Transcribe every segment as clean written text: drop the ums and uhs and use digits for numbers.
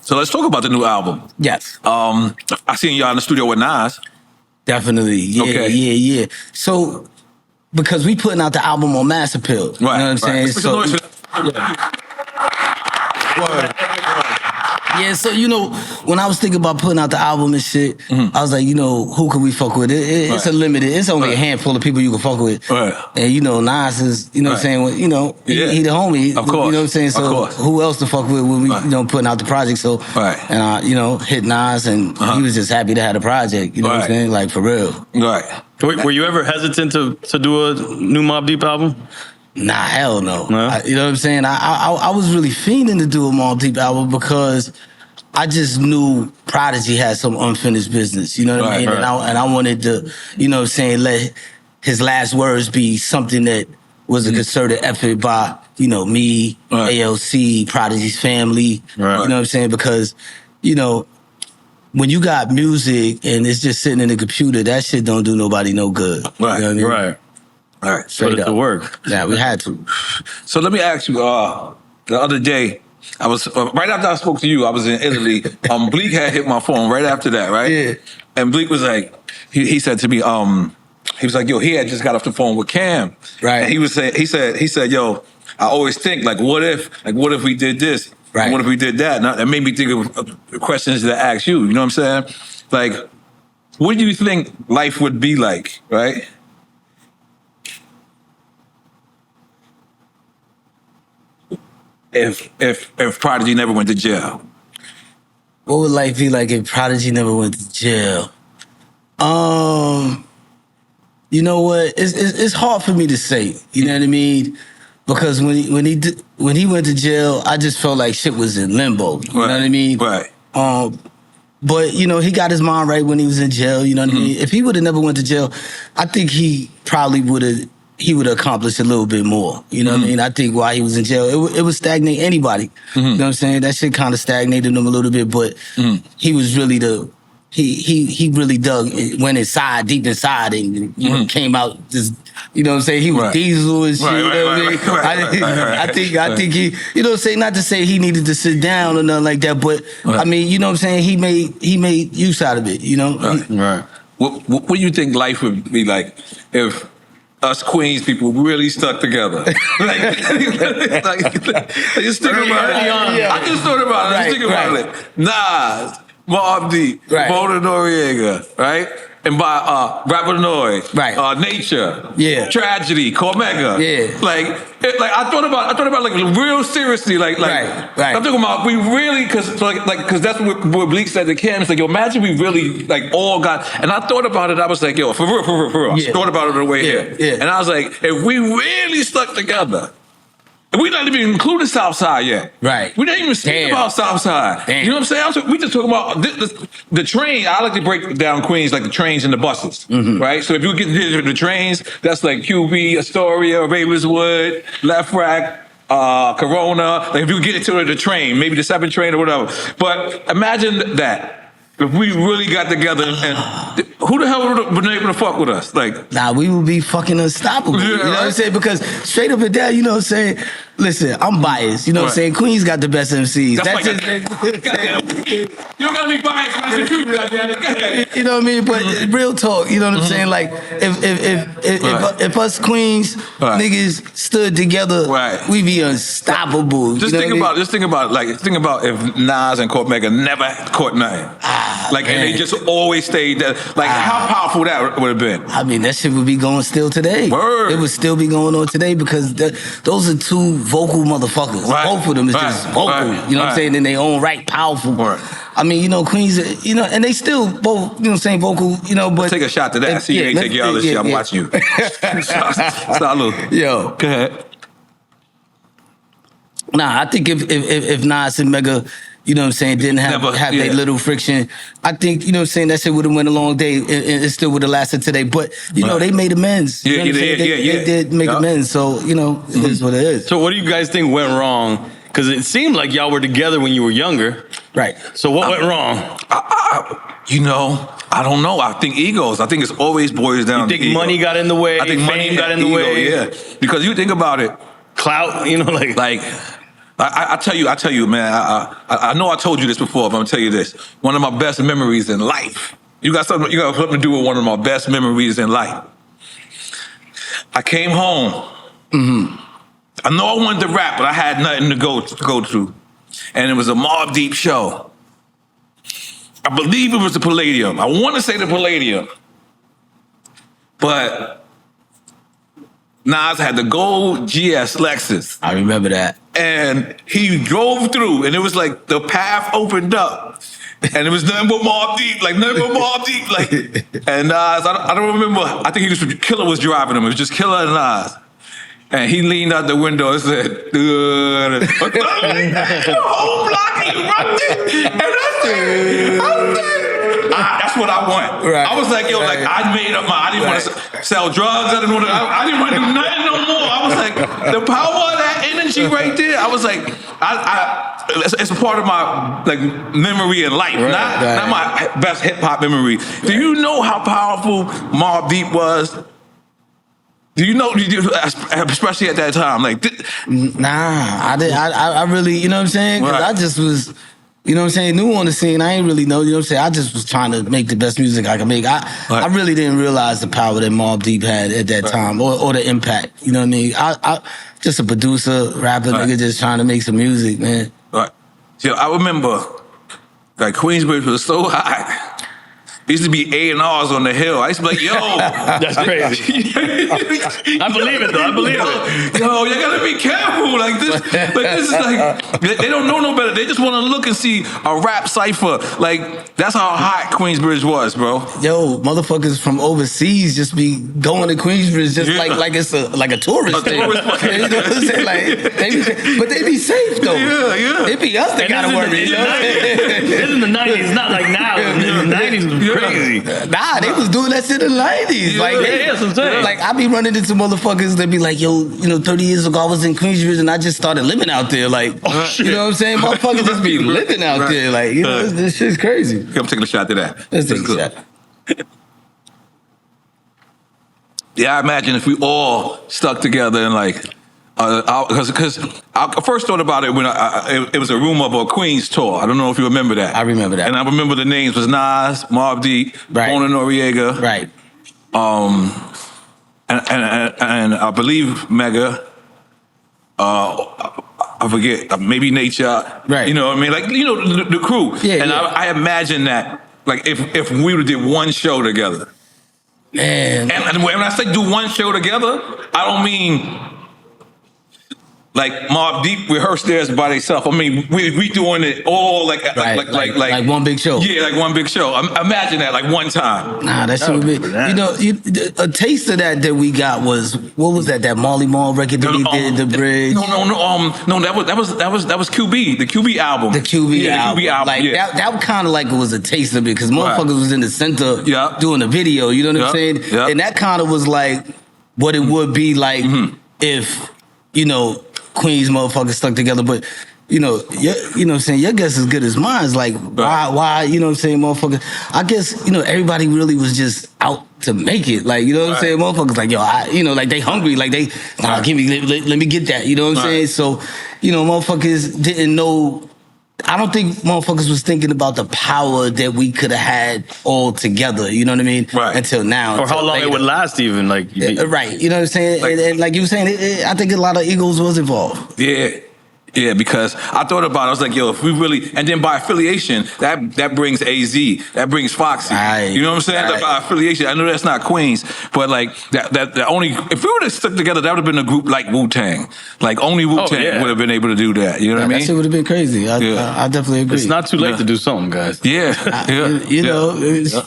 So let's talk about the new album. Yes. I seen y'all in the studio with Nas. Definitely. Yeah, Okay. yeah. So, because we putting out the album on Mass Appeal. Right. You know what I'm saying? Right. So, yeah, so, you know, when I was thinking about putting out the album and shit, I was like, you know, who can we fuck with? It's a limited, it's only a handful of people you can fuck with. Right. And, you know, Nas is, you know what I'm saying, well, you know, he the homie. Of course. You know what I'm saying? So who else to fuck with when we, you know, putting out the project? So, and I, you know, hit Nas and he was just happy to have the project. You know what I'm saying? Like, for real. Right. Were you ever hesitant to do a new Mobb Deep album? Nah, hell no. You know what I'm saying? I was really fiending to do a Mobb Deep album because I just knew Prodigy had some unfinished business. You know what I mean? And I wanted to, you know what I'm saying, let his last words be something that was a concerted effort by, you know, me, ALC, Prodigy's family. You know what I'm saying? Because, you know, when you got music and it's just sitting in the computer, that shit don't do nobody no good. Right. You know what I mean? Right. All right. Straight up. To work. Yeah, we had to. So let me ask you, the other day, I was, right after I spoke to you, I was in Italy. Bleak had hit my phone right after that, right? Yeah. And Bleak was like, he said to me, he was like, yo, he had just got off the phone with Cam. Right. And he was saying, he said, yo, I always think, like, what if we did this? Right. What if we did that? And that made me think of questions to ask you. You know what I'm saying? Like, what do you think life would be like, right? If Prodigy never went to jail? What would life be like if Prodigy never went to jail? You know what? It's hard for me to say. You know what I mean? Because when he went to jail, I just felt like shit was in limbo. You know what I mean? Right. But you know, he got his mind right when he was in jail. You know what I mean? If he would have never went to jail, I think he probably would have. He would have accomplished a little bit more. You know what I mean? I think while he was in jail, it would stagnate anybody. You know what I'm saying? That shit kind of stagnated him a little bit, but he was really he really dug, went inside, deep inside, and came out just, you know what I'm saying? He was Diesel and shit, you know what I mean? I think he, you know what I'm saying? Not to say he needed to sit down or nothing like that, but I mean, you know what I'm saying? He made use out of it, you know? Right. What do you think life would be like if us Queens people really stuck together? Like just think about it. I just thought about it. Just think about it. Nas, Mobb Deep, N.O.R.E, right? And by Rapper N.O.R.E, Nature, Tragedy, Cormega, like I thought about like real seriously, like I'm talking about we really, because that's what Bleak said to Cam. It's like, yo, imagine we really like all got, and I thought about it. I was like, yo, for real. I thought about it on the way here, and I was like, if we really stuck together. And we not even including Southside yet. Right. We didn't even speak about Southside. You know what I'm saying? We just talking about the train. I like to break down Queens like the trains and the buses, right? So if you get the trains, that's like QB, Astoria, Ravenswood, Left Rack, Corona. Like if you get into the train, maybe the 7 train or whatever. But imagine that. If we really got together, and who the hell would have been able to fuck with us? Like, nah, we would be fucking unstoppable. You know what I'm saying? Because straight up and down, you know what I'm saying? Listen, I'm biased. You know what I'm saying? Queens got the best MCs. That's just, you don't gotta be biased. That's the truth, goddamn. You know what I mean? But real talk, you know what I'm saying? Like, if us Queens niggas stood together, we be unstoppable. Just think about it. Think about if Nas and Cormega never caught nothing. And they just always stayed there. Like, how powerful that would have been. I mean, that shit would be going still today. Word. It would still be going on today because those are two vocal motherfuckers. Both of them is just vocal. You know what I'm saying? In their own right, powerful. I mean, you know, Queens, you know, and they still both, you know what I'm saying, vocal, you know, but... Let's take a shot to that. I see you ain't taking all this shit. I'm watching you. Salud. Yo. Go ahead. Nah, I think if Nas and Mega, you know what I'm saying, didn't have that little friction, I think, you know what I'm saying, that shit would have went a long day and it still would have lasted today. But, you know, they made amends. You know what I'm saying? They did make amends. So, you know, it is what it is. So what do you guys think went wrong? Because it seemed like y'all were together when you were younger. Right. So what went wrong? You know, I don't know. I think egos. I think it's always boils down to ego. You think money got in the way? I think money got in the way? Yeah. Because you think about it. Clout, you know, like I tell you, man. I know I told you this before, but I'm gonna tell you this. One of my best memories in life. You got something to do with one of my best memories in life. I came home. I know I wanted to rap, but I had nothing to go to, and it was a Mobb Deep show. I believe it was the Palladium. I want to say the Palladium, but Nas had the gold GS Lexus. I remember that. And he drove through, and it was like the path opened up, and it was nothing but Mobb Deep, and Nas. I don't remember. I think Killer was driving him. It was just Killer and Nas. And he leaned out the window and said, the whole block erupted. And I said, that's what I want. Right. I was like, I made up I didn't want to sell drugs. I didn't want to do nothing no more. I was like, the power of that energy right there. I was like, it's a part of my memory in life, not my best hip hop memory. Do you know how powerful Mobb Deep was? Do you know, especially at that time? Nah, I really, you know what I'm saying? Because I just was, you know what I'm saying, new on the scene. I ain't really know, you know what I'm saying? I just was trying to make the best music I could make. I really didn't realize the power that Mobb Deep had at that time, or the impact, you know what I mean? I just a producer, rapper, nigga just trying to make some music, man. Right. So I remember, Queensbridge was so high. There used to be A&Rs on the hill. I used to be like, yo. That's crazy. I believe it, though. I believe it. Yo, you gotta be careful. This is they don't know no better. They just want to look and see a rap cipher. That's how hot Queensbridge was, bro. Yo, motherfuckers from overseas just be going to Queensbridge just like it's a tourist thing. You know what I'm saying? But they be safe, though. Yeah. It be us that gotta worry. This is the 90s, not like now. In the 90s, crazy. Nah, they was doing that shit in the 90s. That's what I'm saying. I be running into motherfuckers that be like, yo, 30 years ago I was in Queensbridge and I just started living out there. You know what I'm saying? Motherfuckers just be living out there. This shit's crazy. I'm taking a shot to that. Let's take a shot. Yeah, I imagine if we all stuck together and because I first thought about it when it was a rumor of a Queens tour. I don't know if you remember that. I remember that. And I remember the names was Nas, Mobb Deep, N.O.R.E. Right. And I believe Mega. I forget, maybe Nature. Right. You know what I mean? The crew. Yeah. And I imagine that if we would have did one show together. Man. And when I say do one show together, I don't mean Mobb Deep rehearsed theirs by themselves. I mean, we doing it all like one big show. Yeah, like one big show. Imagine that one time. Nah, that shit would be. A taste of that we got was, what was that Marley Marl record that he did, The Bridge? No. That was QB, the QB album. The QB The album. QB album. That kind of was a taste of it because motherfuckers was in the center doing the video. You know what I'm saying? Yep. And that kind of was what it would be if Queens motherfuckers stuck together, but you know what I'm saying, your guess is good as mine. It's why, you know what I'm saying, motherfuckers. I guess, everybody really was just out to make it. You know what I'm saying? Motherfuckers they hungry, give me, let me get that. You know what I'm saying? So, motherfuckers didn't know. I don't think motherfuckers was thinking about the power that we could have had all together, you know what I mean? Right. Until now. Or how long it would last even. Right. You know what I'm saying? And like you were saying, I think a lot of egos was involved. Yeah, because I thought about it. I was like, yo, if we really, and then by affiliation, that brings AZ, that brings Foxy. You know what I'm saying? By affiliation, I know that's not Queens, but that only, if we would have stuck together, that would have been a group like Wu-Tang. Only Wu-Tang would have been able to do that. You know what I mean? That shit would have been crazy. I definitely agree. It's not too late to do something, guys. Let's get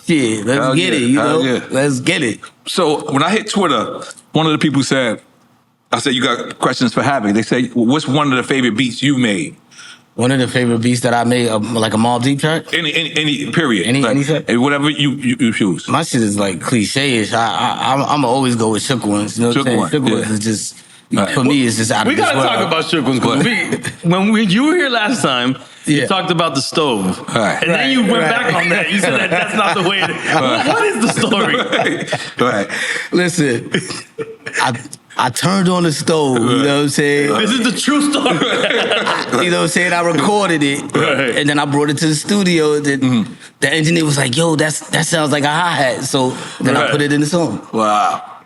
it, let's get it. So when I hit Twitter, one of the people said, I said, you got questions for Havoc. They say, what's one of the favorite beats you made? One of the favorite beats that I made, like a Mobb Deep track? Any period. Any whatever you choose. My shit is cliche-ish. I'm always go with Shook Ones. You know what I'm saying? Shook Ones is just, for me, it's just out of this world. We gotta talk about Shook Ones, because when you were here last time, you talked about the stove. And then you went back on that. You said that's not the way. What is the story? Listen, I turned on the stove, you know what I'm saying? This is the true story. You know what I'm saying? I recorded it, and then I brought it to the studio. The engineer was like, yo, that sounds like a hi-hat. So then I put it in the song. Wow.